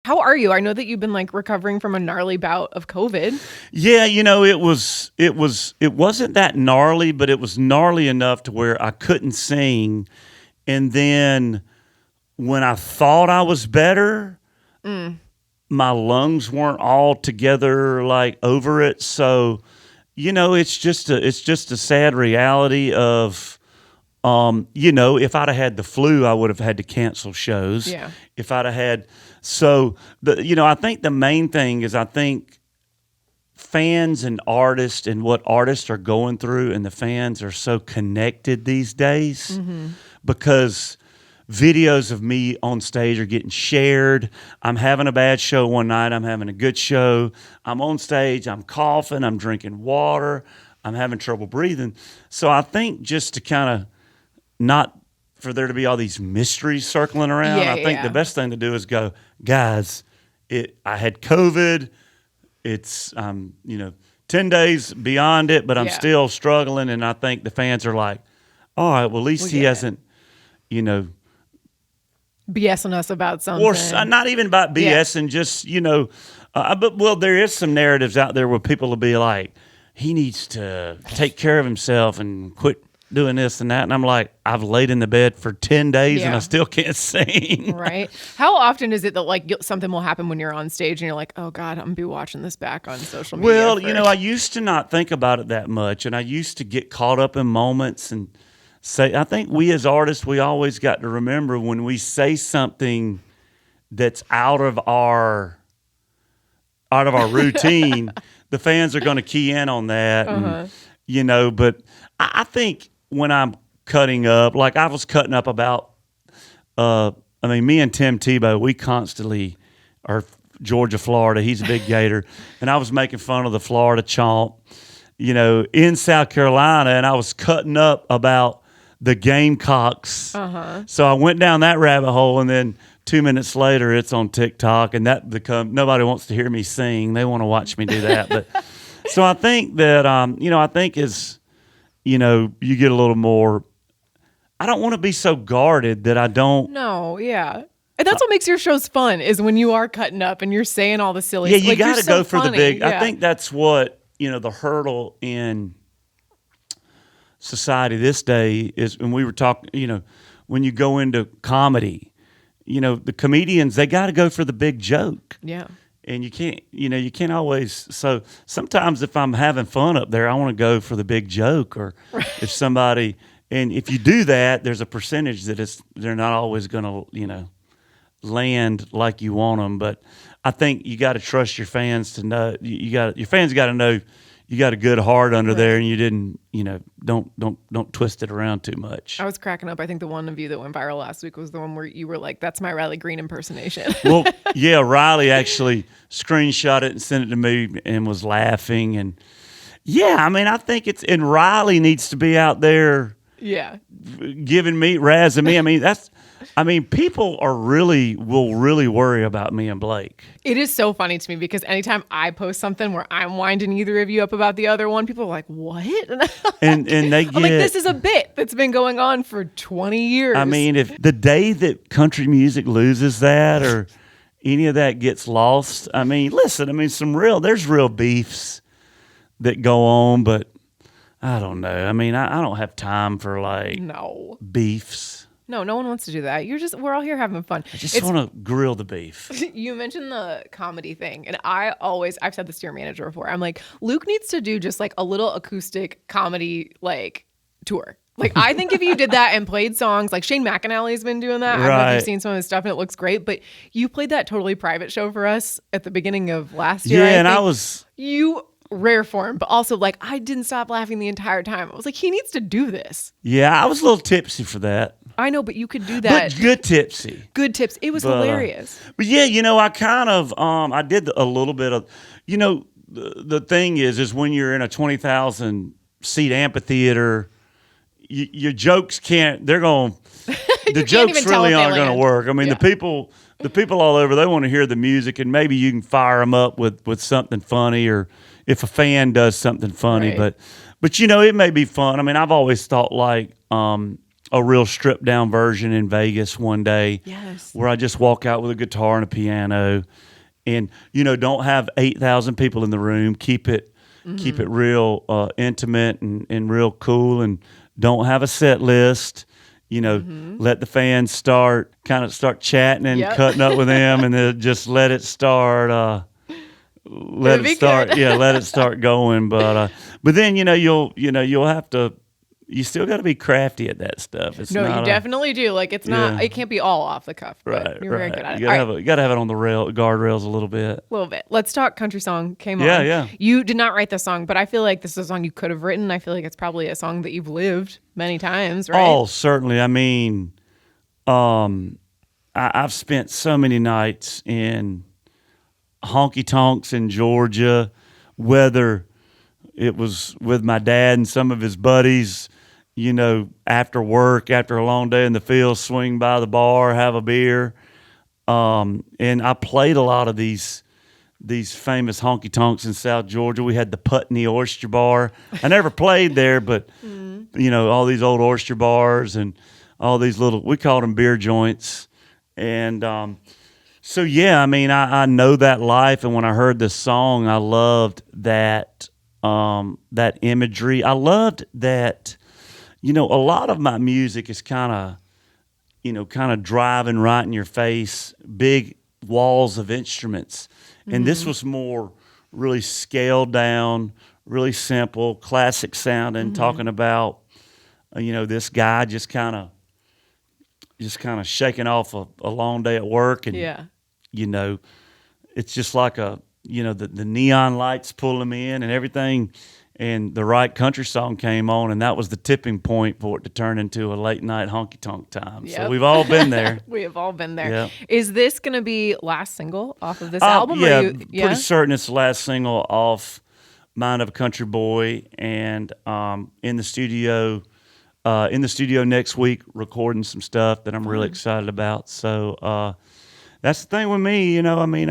How are you? I know that you've been like recovering from a gnarly bout of COVID. Yeah, it wasn't that gnarly, but it was gnarly enough to where I couldn't sing. And then when I thought I was better, my lungs weren't all together like over it. So, it's just a sad reality of if I'd have had the flu, I would have had to cancel shows. Yeah. If I'd have had I think the main thing is I think fans and artists and what artists are going through and the fans are so connected these days because videos of me on stage are getting shared. I'm having a bad show one night. I'm having a good show. I'm on stage. I'm coughing. I'm drinking water. I'm having trouble breathing. So I think just to kind of not for there to be all these mysteries circling around, I think the best thing to do is go, guys, I had COVID. It's 10 days beyond it, but I'm still struggling. And I think the fans are like, all right, well, at least he hasn't, BSing us about something. Or not even about BS and just, but there is some narratives out there where people will be like, he needs to take care of himself and quit doing this and that. And I'm like, I've laid in the bed for 10 days and I still can't sing. Right. How often is it that like something will happen when you're on stage and you're like, oh God, I'm going to be watching this back on social media? Well, I used to not think about it that much. And I used to get caught up in moments and I think we as artists, we always got to remember when we say something that's out of our routine, the fans are going to key in on that. And, but I think when I'm cutting up, like I was cutting up about, me and Tim Tebow, we constantly are Georgia, Florida. He's a big Gator. And I was making fun of the Florida chomp, in South Carolina. And I was cutting up about the Gamecocks. So I went down that rabbit hole, and then 2 minutes later it's on TikTok, and nobody wants to hear me sing. They want to watch me do that. But so I think that you get a little more, I don't want to be so guarded that I don't. No, yeah. And that's what makes your shows fun, is when you are cutting up and you're saying all the silly stuff. Yeah, you got to go for funny. the big. I think that's what, the hurdle in society this day is. When we were talking, when you go into comedy, the comedians, they got to go for the big joke. Yeah. And you can't always. So sometimes if I'm having fun up there, I want to go for the big joke. Or if somebody, and if you do that, there's a percentage that they're not always going to, land like you want them. But I think you got to trust your fans to know. Your fans got to know you got a good heart under there, and you didn't, don't twist it around too much. I was cracking up. I think the one of you that went viral last week was the one where you were like, "That's my Riley Green impersonation." Well, yeah, Riley actually screenshot it and sent it to me and was laughing. And I think and Riley needs to be out there, razzing me. People will really worry about me and Blake. It is so funny to me because anytime I post something where I'm winding either of you up about the other one, people are like, what? And they get, I'm like, this is a bit that's been going on for 20 years. If the day that country music loses that or any of that gets lost, there's real beefs that go on, but I don't know. I don't have time for beefs. No one wants to do that. We're all here having fun. I just want to grill the beef. You mentioned the comedy thing, and I've said this to your manager before. I'm like, Luke needs to do just like a little acoustic comedy tour. I think if you did that and played songs, like Shane McAnally's been doing that. I don't know if you've seen some of his stuff and it looks great, but you played that totally private show for us at the beginning of last year. Yeah, you rare form, but also I didn't stop laughing the entire time. I was like, he needs to do this. Yeah, I was a little tipsy for that. I know, but you could do that. But good tipsy. Good tips. It was hilarious. But yeah, I kind of, I did a little bit of, the thing is when you're in a 20,000 seat amphitheater, your jokes the jokes really aren't going to work. The people all over, they want to hear the music, and maybe you can fire them up with something funny, or if a fan does something funny. Right. But it may be fun. I've always thought a real stripped down version in Vegas one day. Yes. Where I just walk out with a guitar and a piano, and don't have 8,000 people in the room. Keep it real intimate and real cool, and don't have a set list. Let the fans start chatting and cutting up with them, and then just let it start. Let it start. Good. Yeah, let it start going. But then you'll have to. You still got to be crafty at that stuff. You definitely do. Like it's not. It can't be all off the cuff. But you're very good at it. You gotta have it on the guardrails a little bit. A little bit. Let's talk country song. Came on. Yeah. You did not write the song, but I feel like this is a song you could have written. I feel like it's probably a song that you've lived many times, right? Oh, certainly. I mean, I've spent so many nights in honky tonks in Georgia, whether it was with my dad and some of his buddies. After work, after a long day in the field, swing by the bar, have a beer. And I played a lot of these famous honky tonks in South Georgia. We had the Putney Oyster Bar. I never played there, but all these old oyster bars and all these we called them beer joints. And so yeah, I mean, I know that life. And when I heard this song, I loved that imagery. I loved that. A lot of my music is kind of driving right in your face, big walls of instruments. And this was more really scaled down, really simple, classic sounding, talking about, this guy just kind of shaking off a long day at work. And, it's just like the neon lights pull him in and everything. And the right country song came on, and that was the tipping point for it to turn into a late night honky tonk time. Yep. So we've all been there. We have all been there. Yep. Is this going to be last single off of this album? Yeah, pretty certain it's the last single off Mind of a Country Boy, and in the studio next week, recording some stuff that I'm really excited about. So that's the thing with me, I mean,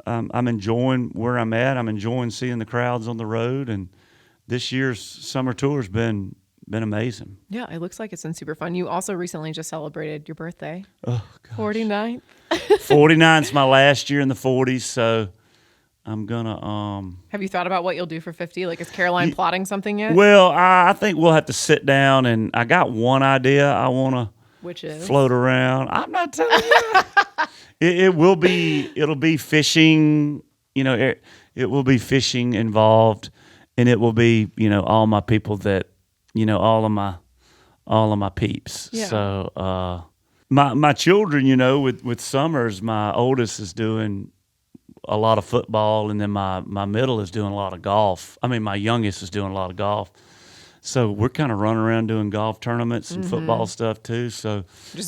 I'm enjoying where I'm at. I'm enjoying seeing the crowds on the road, and this year's summer tour's been amazing. Yeah, it looks like it's been super fun. You also recently just celebrated your birthday. Oh, gosh. 49. 49's my last year in the 40s, so I'm gonna. Have you thought about what you'll do for 50? Like, is Caroline plotting something yet? Well, I think we'll have to sit down, and I got one idea I want to. Which is? Float around. I'm not telling you. It'll be fishing, it will be fishing involved, and it will be, all my people that, all of my peeps. Yeah. So, my children, with summers, my oldest is doing a lot of football, and then my middle is doing a lot of golf. I mean, my youngest is doing a lot of golf. So we're kind of running around doing golf tournaments and football stuff too. So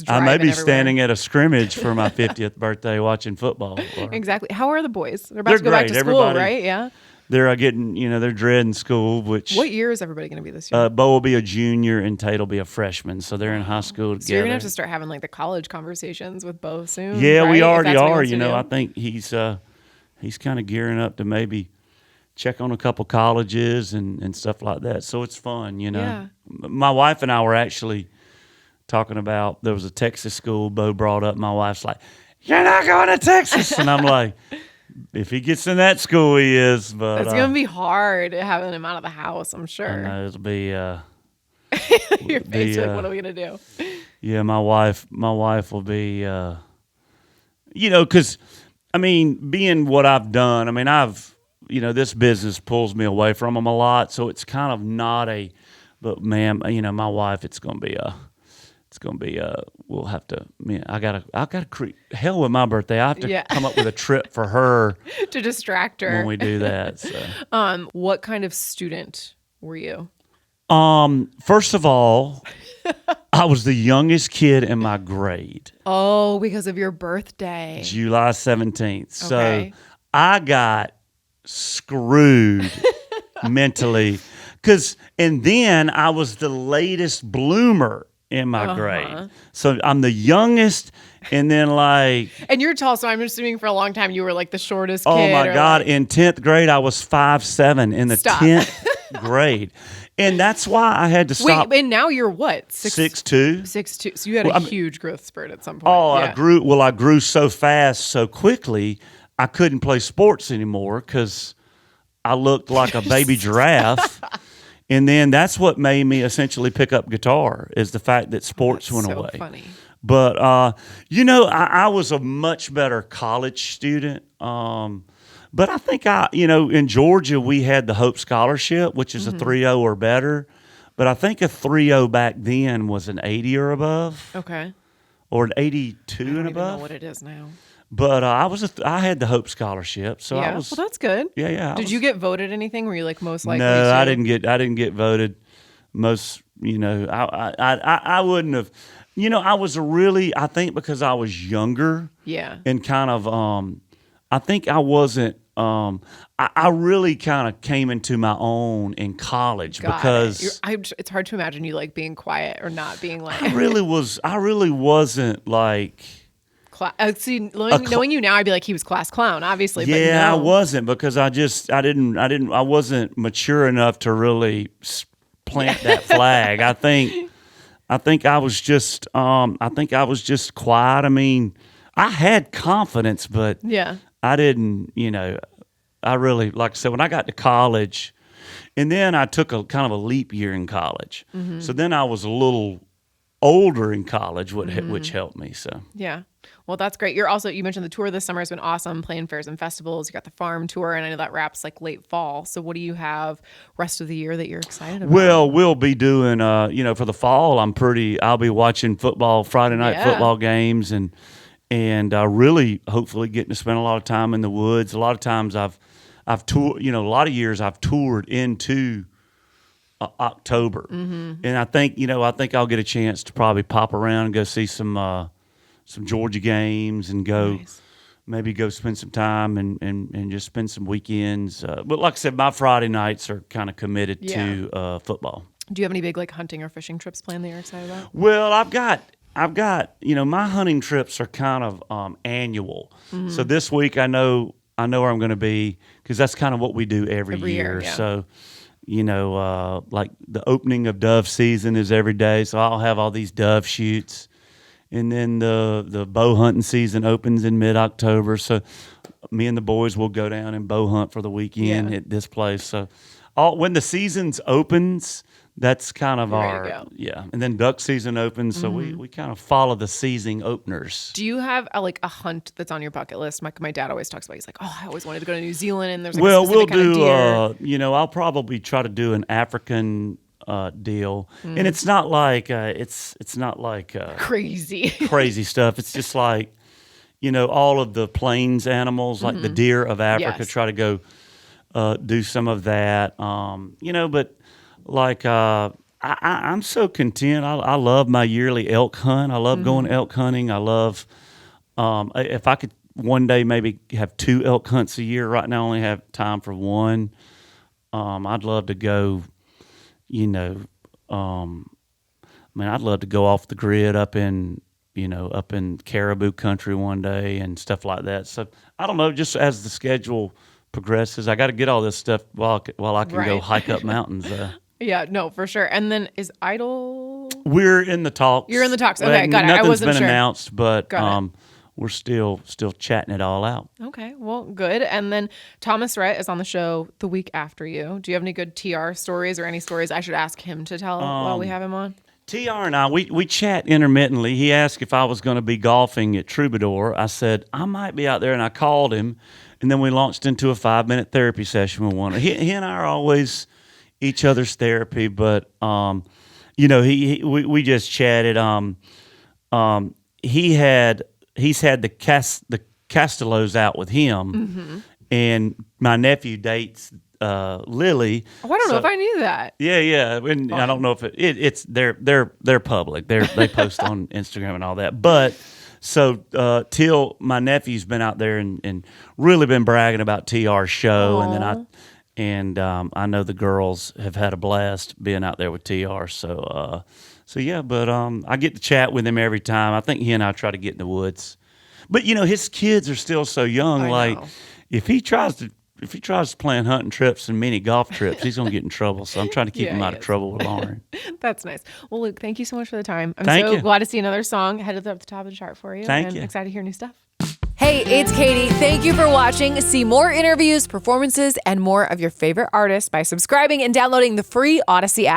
I may be standing at a scrimmage for my 50th birthday watching football. Exactly. How are the boys? They're about to go back to school, right? Yeah. They're getting, they're dreading school. What year is everybody going to be this year? Bo will be a junior and Tate will be a freshman. So they're in high school together. So you're going to have to start having like the college conversations with Bo soon. Yeah, right? we already are. I think he's kind of gearing up to maybe check on a couple colleges and stuff like that. So it's fun, Yeah. My wife and I were actually talking about, there was a Texas school Bo brought up. My wife's like, "You're not going to Texas." And I'm like, if he gets in that school, he is. But it's going to be hard having him out of the house, I'm sure. I know, it'll be... Your face, what are we going to do? Yeah, my wife will be... because, I mean, being what I've done, I mean, this business pulls me away from them a lot, so it's kind of not but man, my wife, we'll have to, I gotta hell with my birthday. I have to come up with a trip for her to distract her when we do that. So. What kind of student were you? First of all, I was the youngest kid in my grade. Oh, because of your birthday. July 17th. So I got screwed mentally and then I was the latest bloomer in my grade. So I'm the youngest, and then and you're tall, so I'm assuming for a long time you were like the shortest kid. Oh my God. In 10th grade I was 5'7" in the 10th grade. And that's why I had to stop. Wait, and now you're what? 6'2". 6'2". So you had a huge growth spurt at some point. Oh, Yeah. I grew so fast, so quickly, I couldn't play sports anymore because I looked like a baby giraffe. And then that's what made me essentially pick up guitar, is the fact that sports went away. Funny. But, I was a much better college student. But I think in Georgia, we had the Hope Scholarship, which is a 3.0 or better. But I think a 3.0 back then was an 80 or above. Okay. Or an 82 and above. I don't even know what it is now. But I had the Hope Scholarship, so yeah. I was. Well, that's good. Yeah. Did you get voted anything? Were you like most likely? No, to? I didn't get voted. Most, I wouldn't have. I was I think because I was younger. Yeah. And kind of, I think I wasn't. I really kind of came into my own in college because it's hard to imagine you like being quiet or not being like. I really wasn't like. See, knowing you now, I'd be like, he was class clown, obviously. Yeah, but no. I wasn't because I wasn't mature enough to really plant that flag. I think I was just quiet. I mean, I had confidence, but yeah, I didn't. I really, like I said, when I got to college, and then I took a kind of a leap year in college. Mm-hmm. So then I was a little older in college, which helped me. So yeah. Well, that's great. You mentioned the tour this summer has been awesome, playing fairs and festivals. You got the farm tour, and I know that wraps like late fall. So what do you have rest of the year that you're excited about? Well, we'll be doing, for the fall, I'll be watching Friday night football games and really hopefully getting to spend a lot of time in the woods. A lot of times I've toured, a lot of years I've toured into October. Mm-hmm. And I think I'll get a chance to probably pop around and go see some Georgia games and maybe go spend some time and just spend some weekends. But like I said, my Friday nights are kind of committed to football. Do you have any big like hunting or fishing trips planned that you're excited about? Well, I've got my hunting trips are kind of annual. Mm-hmm. So this week I know where I'm going to be because that's kind of what we do every year. Yeah. So like the opening of dove season is every day. So I'll have all these dove shoots. And then the bow hunting season opens in mid-October. So me and the boys will go down and bow hunt for the weekend at this place. So when the season opens, that's kind of and then duck season opens. So we kind of follow the season openers. Do you have a hunt that's on your bucket list? My dad always talks about. He's like, I always wanted to go to New Zealand, and there's a specific kind of deer. I'll probably try to do an African deal, and it's not like crazy stuff. It's just like all of the plains animals, like the deer of Africa. Yes. Try to go do some of that. But like I'm so content. I love my yearly elk hunt. I love going elk hunting. I love if I could one day maybe have 2 elk hunts a year. Right now I only have time for one. I'd love to go. I'd love to go off the grid up in caribou country one day and stuff like that. So I don't know, just as the schedule progresses, I got to get all this stuff while I can go hike up mountains. Yeah, no, for sure. And then is Idol? We're in the talks. You're in the talks. Okay, got it. I wasn't Nothing's been sure. announced, but we're still chatting it all out. Okay, well, good. And then Thomas Rhett is on the show the week after you. Do you have any good TR stories or any stories I should ask him to tell while we have him on? TR and I, we chat intermittently. He asked if I was going to be golfing at Troubadour. I said, I might be out there, and I called him, and then we launched into a 5-minute therapy session with one. He and I are always each other's therapy, but, we just chatted. He's had the Castellos out with him, and my nephew dates Lily. Oh, I don't know if I knew that. Yeah, and I don't know if it's they're public. They post on Instagram and all that. But so Till, my nephew's been out there and really been bragging about TR's show, Aww. and then I know the girls have had a blast being out there with TR. So yeah, but I get to chat with him every time. I think he and I try to get in the woods. But his kids are still so young. I like know. if he tries to if he tries playing hunting trips and mini golf trips, he's gonna get in trouble. So I'm trying to keep him out of trouble with Lauren. That's nice. Well, Luke, thank you so much for the time. I'm Thank so you. glad to see another song headed up the top of the chart for you. Thank and you. excited to hear new stuff. Hey, it's Katie. Thank you for watching. See more interviews, performances, and more of your favorite artists by subscribing and downloading the free Audacy app.